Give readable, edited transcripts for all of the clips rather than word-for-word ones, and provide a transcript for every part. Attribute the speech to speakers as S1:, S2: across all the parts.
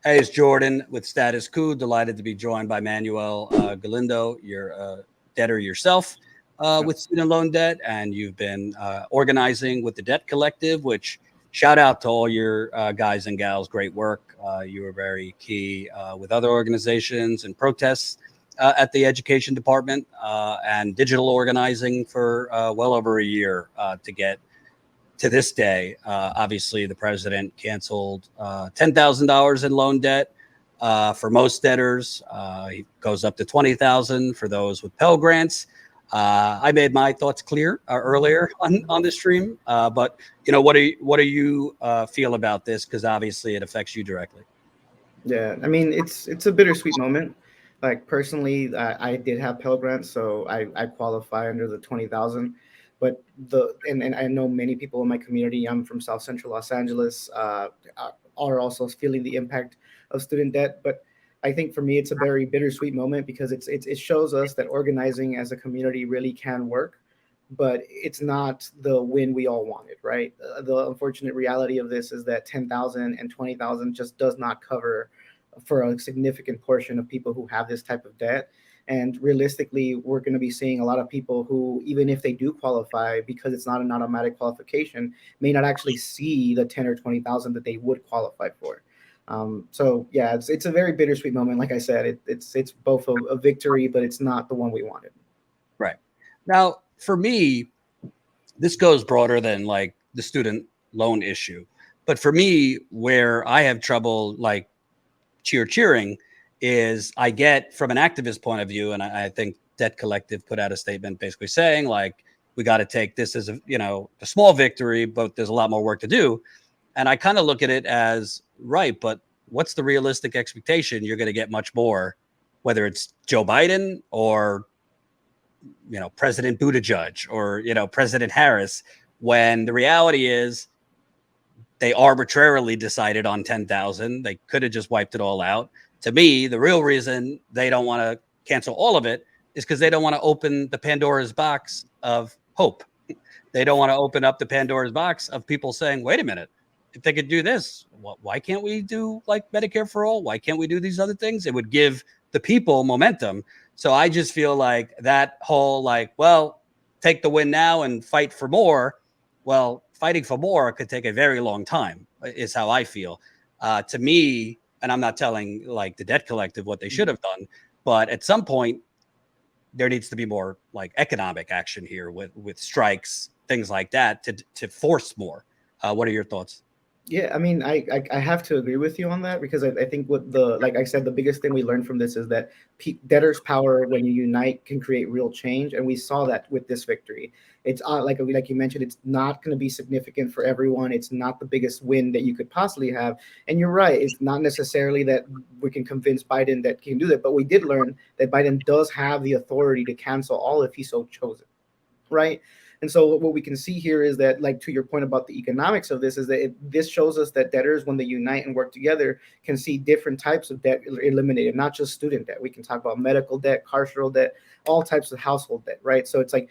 S1: Hey, it's Jordan with Status Coup. Delighted to be joined by Manuel Galindo. You're a debtor yourself
S2: So,
S1: with student loan debt, and you've been organizing with the Debt Collective, which shout out to all your guys and gals. Great work. You were very key with other organizations and protests at the education department and digital organizing for well over a year to get to this day. Obviously, the president canceled $10,000 in loan debt for most debtors. He goes up to $20,000 for those with Pell Grants. I made my thoughts clear earlier on the stream, but what do you feel about this? Because obviously, it affects you directly.
S2: yeah, I mean, it's a bittersweet moment. Like personally, I did have Pell Grants, so I qualify under the 20,000. But and I know many people in my community. I'm from South Central Los Angeles. Are also feeling the impact of student debt. But I think for me, it's a very bittersweet moment because it shows us that organizing as a community really can work, but it's not the win we all wanted, right? The unfortunate reality of this is that 10,000 and 20,000 just does not cover for a significant portion of people who have this type of debt. And realistically, we're going to be seeing a lot of people who, even if they do qualify, because it's not an automatic qualification, may not actually see the 10 or 20,000 that they would qualify for. So yeah, it's a very bittersweet moment. Like I said, it's both a victory, but it's not the one we wanted.
S1: Right. Now, for me, this goes broader than like the student loan issue. But for me, where I have trouble like cheering is I get from an activist point of view, and I think Debt Collective put out a statement basically saying like we got to take this as a small victory, but there's a lot more work to do. And I kind of look at it as right, but what's the realistic expectation? You're going to get much more, whether it's Joe Biden or President Buttigieg or President Harris, when the reality is they arbitrarily decided on 10,000. They could have just wiped it all out. To me, the real reason they don't want to cancel all of it is because they don't want to open the Pandora's box of hope. They don't want to open up the Pandora's box of people saying, wait a minute, if they could do this, why can't we do like Medicare for all? Why can't we do these other things? It would give the people momentum. So I just feel like that whole like, well, take the win now and fight for more. Well, fighting for more could take a very long time, is how I feel. To me, and I'm not telling like the Debt Collective what they should have done, but at some point, there needs to be more like economic action here with strikes, things like that to force more. What are your thoughts?
S2: Yeah, I mean, I have to agree with you on that because I think what like I said, the biggest thing we learned from this is that debtors' power, when you unite, can create real change, and we saw that with this victory. It's like you mentioned, it's not going to be significant for everyone. It's not the biggest win that you could possibly have, and you're right. It's not necessarily that we can convince Biden that he can do that, but we did learn that Biden does have the authority to cancel all if he so chose it, right? And so what we can see here is that, like to your point about the economics of this, is that this shows us that debtors, when they unite and work together, can see different types of debt eliminated, not just student debt. We can talk about medical debt, carceral debt, all types of household debt, right? So it's like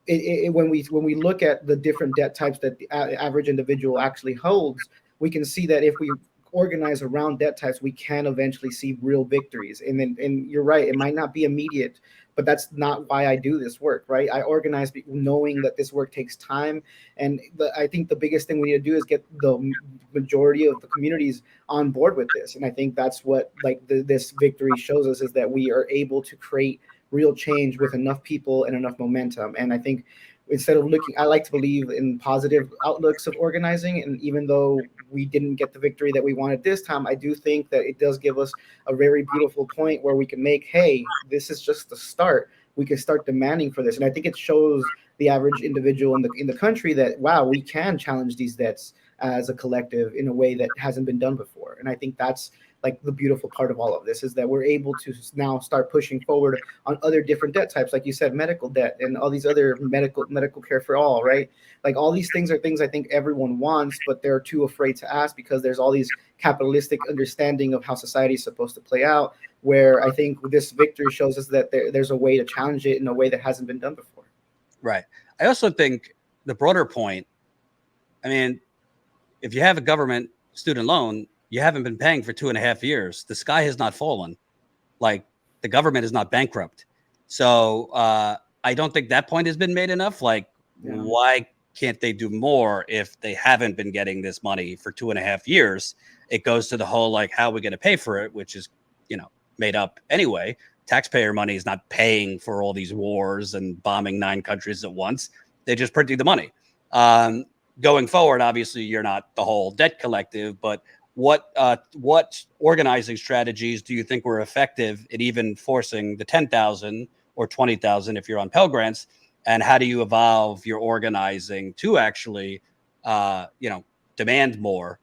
S2: when we look at the different debt types that the average individual actually holds, we can see that if we organize around debt types, we can eventually see real victories. And you're right, it might not be immediate, but that's not why I do this work, right? I organize knowing that this work takes time, and I think the biggest thing we need to do is get the majority of the communities on board with this. And I think that's what like this victory shows us, is that we are able to create real change with enough people and enough momentum. And I think instead of looking, I like to believe in positive outlooks of organizing. And even though we didn't get the victory that we wanted this time, I do think that it does give us a very beautiful point where we can make, hey, this is just the start. We can start demanding for this. And I think it shows the average individual in the country that, wow, we can challenge these debts as a collective in a way that hasn't been done before. And I think that's like the beautiful part of all of this, is that we're able to now start pushing forward on other different debt types, like you said, medical debt and all these other medical care for all, right? Like all these things are things I think everyone wants, but they're too afraid to ask because there's all these capitalistic understanding of how society is supposed to play out, where I think this victory shows us that there's a way to challenge it in a way that hasn't been done before.
S1: Right. I also think the broader point, I mean, if you have a government student loan, you haven't been paying for 2.5 years. The sky has not fallen. Like, the government is not bankrupt. So I don't think that point has been made enough. Like, why can't they do more if they haven't been getting this money for 2.5 years? It goes to the whole, like, how are we going to pay for it, which is, made up anyway. Taxpayer money is not paying for all these wars and bombing 9 countries at once. They just printing the money. Going forward, obviously, you're not the whole debt collective, but what organizing strategies do you think were effective in even forcing the 10,000 or 20,000 if you're on Pell Grants? And how do you evolve your organizing to actually, demand more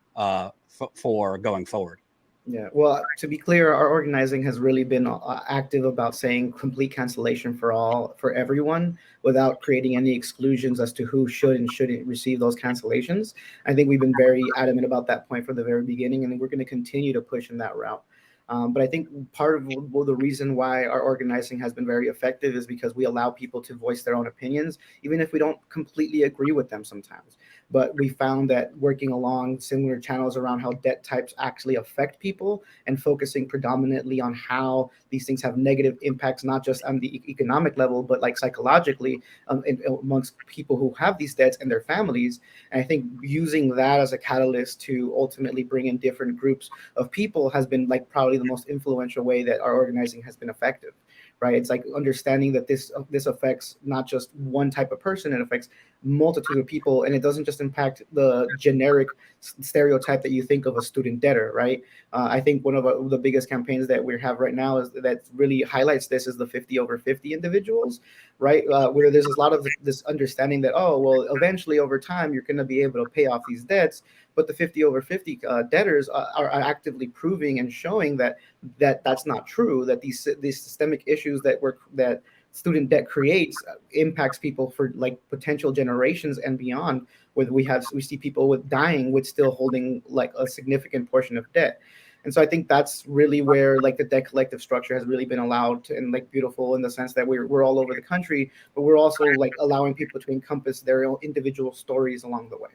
S1: for going forward?
S2: Yeah, well, to be clear, our organizing has really been active about saying complete cancellation for everyone without creating any exclusions as to who should and shouldn't receive those cancellations. I think we've been very adamant about that point from the very beginning, and we're going to continue to push in that route. But I think part of the reason why our organizing has been very effective is because we allow people to voice their own opinions, even if we don't completely agree with them sometimes. But we found that working along similar channels around how debt types actually affect people and focusing predominantly on how these things have negative impacts, not just on the economic level, but like psychologically amongst people who have these debts and their families. And I think using that as a catalyst to ultimately bring in different groups of people has been like probably the most influential way that our organizing has been effective. Right? It's like understanding that this affects not just one type of person, it affects multitude of people, and it doesn't just impact the generic stereotype that you think of a student debtor, right? I think one of the biggest campaigns that we have right now is that really highlights this is the 50 over 50 individuals, right? Where there's a lot of this understanding that, oh, well, eventually over time you're going to be able to pay off these debts, but the 50 over 50 debtors are actively proving and showing that that's not true, that these systemic issues that student debt creates impacts people for like potential generations and beyond, where we see people with dying with still holding like a significant portion of debt. And so I think that's really where like the debt collective structure has really been allowed to, and like beautiful in the sense that we're all over the country, but we're also like allowing people to encompass their own individual stories along the way.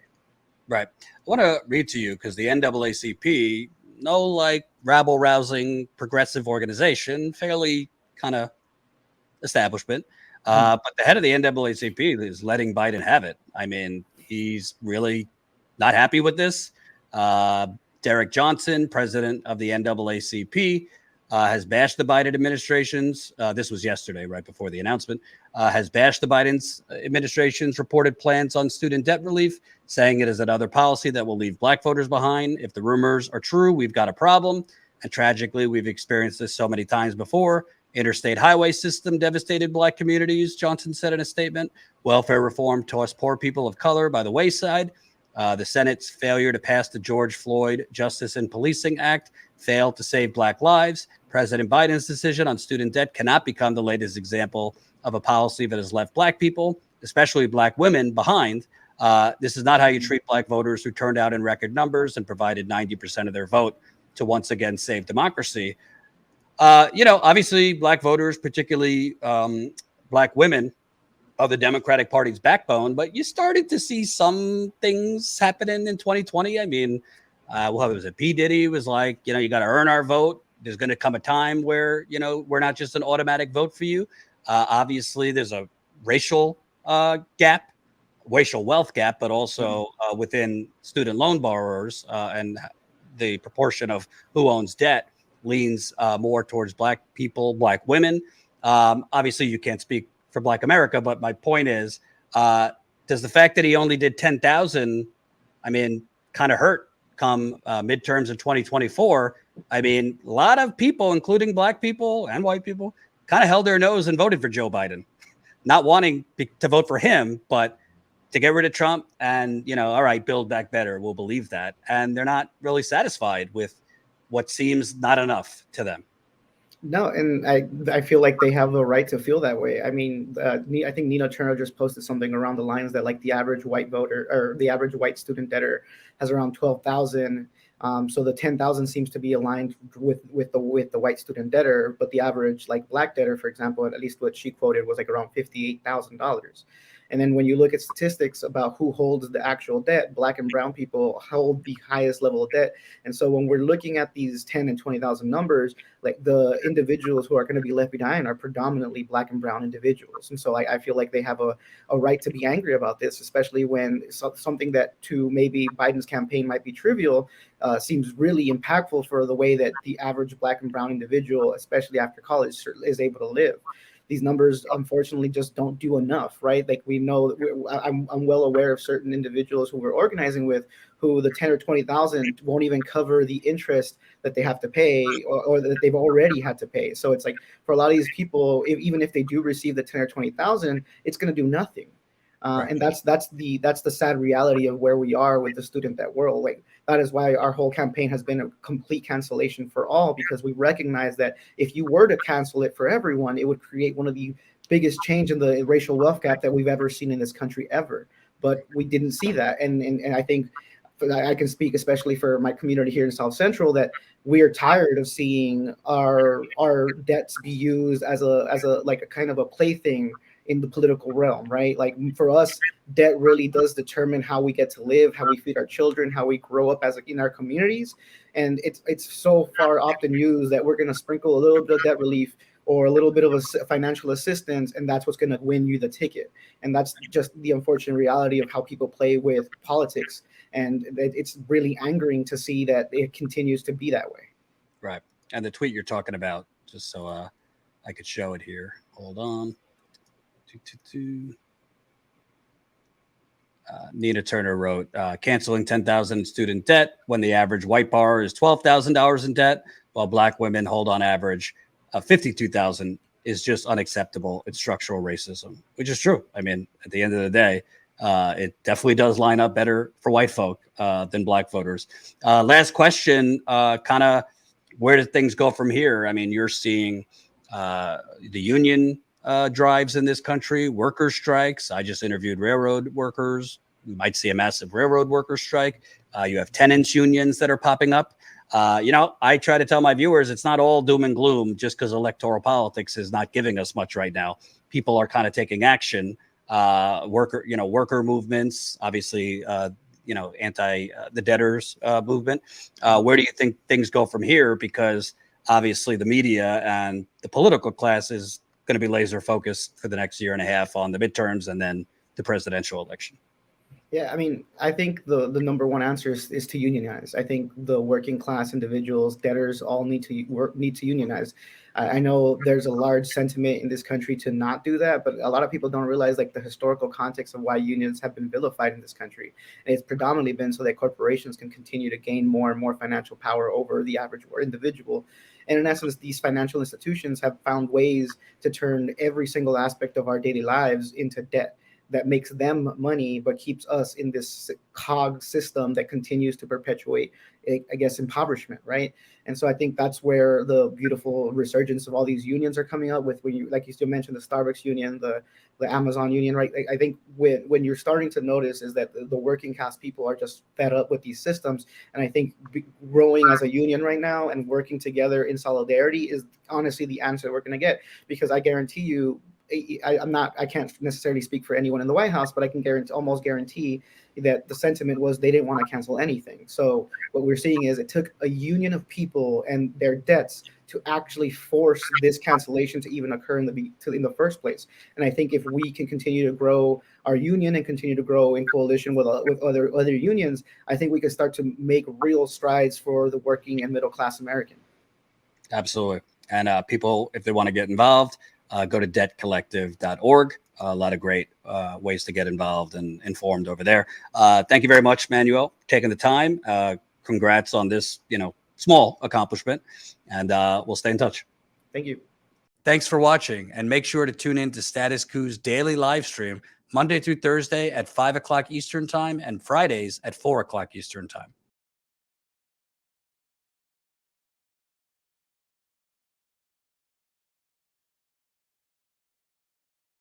S1: Right. I want to read to you because the NAACP, no like rabble rousing progressive organization, fairly kind of establishment. But the head of the NAACP is letting Biden have it. I mean, he's really not happy with this. Derek Johnson, president of the NAACP, has bashed the Biden administration's, this was yesterday, right before the announcement, has bashed the Biden's administration's reported plans on student debt relief, saying it is another policy that will leave Black voters behind. If the rumors are true, we've got a problem. And tragically, we've experienced this so many times before. Interstate highway system devastated Black communities, Johnson said in a statement. Welfare reform tossed poor people of color by the wayside. The Senate's failure to pass the George Floyd Justice and Policing Act failed to save Black lives. President Biden's decision on student debt cannot become the latest example of a policy that has left Black people, especially Black women, behind. This is not how you treat Black voters who turned out in record numbers and provided 90% of their vote to once again save democracy. Obviously, Black voters, particularly Black women, are the Democratic Party's backbone, but you started to see some things happening in 2020. I mean, what was it? P. Diddy was like, you got to earn our vote. There's going to come a time where, we're not just an automatic vote for you. Obviously, there's a racial gap, racial wealth gap, but also within student loan borrowers and the proportion of who owns debt leans more towards Black people, Black women. Obviously, you can't speak for Black America, but my point is, does the fact that he only did 10,000, kind of hurt come midterms in 2024? I mean, a lot of people, including Black people and white people, kind of held their nose and voted for Joe Biden, not wanting to vote for him, but to get rid of Trump and, all right, build back better. We'll believe that. And they're not really satisfied with what seems not enough to them.
S2: No, and I feel like they have a right to feel that way. I mean, I think Nina Turner just posted something around the lines that like the average white voter or the average white student debtor has around 12,000. So the 10,000 seems to be aligned with the white student debtor, but the average like Black debtor, for example, at least what she quoted was like around $58,000. And then when you look at statistics about who holds the actual debt, Black and brown people hold the highest level of debt. And so when we're looking at these 10 and 20,000 numbers, like the individuals who are going to be left behind are predominantly Black and brown individuals. And so I feel like they have a right to be angry about this, especially when something that to maybe Biden's campaign might be trivial seems really impactful for the way that the average Black and brown individual, especially after college, is able to live. These numbers, unfortunately, just don't do enough, right? Like we know, I'm well aware of certain individuals who we're organizing with, who the 10 or 20,000 won't even cover the interest that they have to pay, or that they've already had to pay. So it's like for a lot of these people, even if they do receive the 10 or 20,000, it's going to do nothing.
S1: Right.
S2: And that's the sad reality of where we are with the student debt world. Like that is why our whole campaign has been a complete cancellation for all, because we recognize that if you were to cancel it for everyone, it would create one of the biggest change in the racial wealth gap that we've ever seen in this country ever. But we didn't see that, and I think I can speak especially for my community here in South Central that we are tired of seeing our debts be used as a like a kind of a plaything in the political realm, right? Like for us, debt really does determine how we get to live, how we feed our children, how we grow up as in our communities. And it's so far often used that we're going to sprinkle a little bit of debt relief or a little bit of a financial assistance, and that's what's going to win you the ticket. And that's just the unfortunate reality of how people play with politics. And it's really angering to see that it continues to be that way.
S1: Right. And the tweet you're talking about, just so I could show it here. Hold on. Nina Turner wrote, canceling 10,000 student debt when the average white borrower is $12,000 in debt, while Black women hold on average 52,000 is just unacceptable. It's structural racism, which is true. I mean, at the end of the day, it definitely does line up better for white folk than Black voters. Last question, kind of where do things go from here? I mean, you're seeing the union drives in this country, worker strikes. I just interviewed railroad workers. We might see a massive railroad worker strike. You have tenants unions that are popping up. I try to tell my viewers it's not all doom and gloom just because electoral politics is not giving us much right now. People are kind of taking action. Worker movements, obviously, anti the debtors movement. Where do you think things go from here? Because obviously the media and the political class is going to be laser focused for the next year and a half on the midterms and then the presidential election.
S2: Yeah, I mean, I think the number one answer is to unionize. I think the working class individuals, debtors, all need to unionize. I know there's a large sentiment in this country to not do that, but a lot of people don't realize like the historical context of why unions have been vilified in this country. And it's predominantly been so that corporations can continue to gain more and more financial power over the average individual. And in essence, these financial institutions have found ways to turn every single aspect of our daily lives into debt that makes them money, but keeps us in this cog system that continues to perpetuate, I guess, impoverishment, right? And so I think that's where the beautiful resurgence of all these unions are coming up with. When you, like you still mentioned, the Starbucks union, the Amazon union, right? I think when you're starting to notice is that the working class people are just fed up with these systems. And I think growing as a union right now and working together in solidarity is honestly the answer we're going to get, because I guarantee you, I can't necessarily speak for anyone in the White House, but I can almost guarantee that the sentiment was they didn't want to cancel anything. So what we're seeing is it took a union of people and their debts to actually force this cancellation to even occur in the first place. And I think if we can continue to grow our union and continue to grow in coalition with other unions, I think we can start to make real strides for the working and middle class American.
S1: Absolutely. And people, if they want to get involved, go to debtcollective.org. A lot of great ways to get involved and informed over there. Thank you very much, Manuel, for taking the time. Congrats on this, small accomplishment, and we'll stay in touch.
S2: Thank you.
S1: Thanks for watching, and make sure to tune in to Status Coup's daily live stream Monday through Thursday at 5 o'clock Eastern Time and Fridays at 4 o'clock Eastern Time.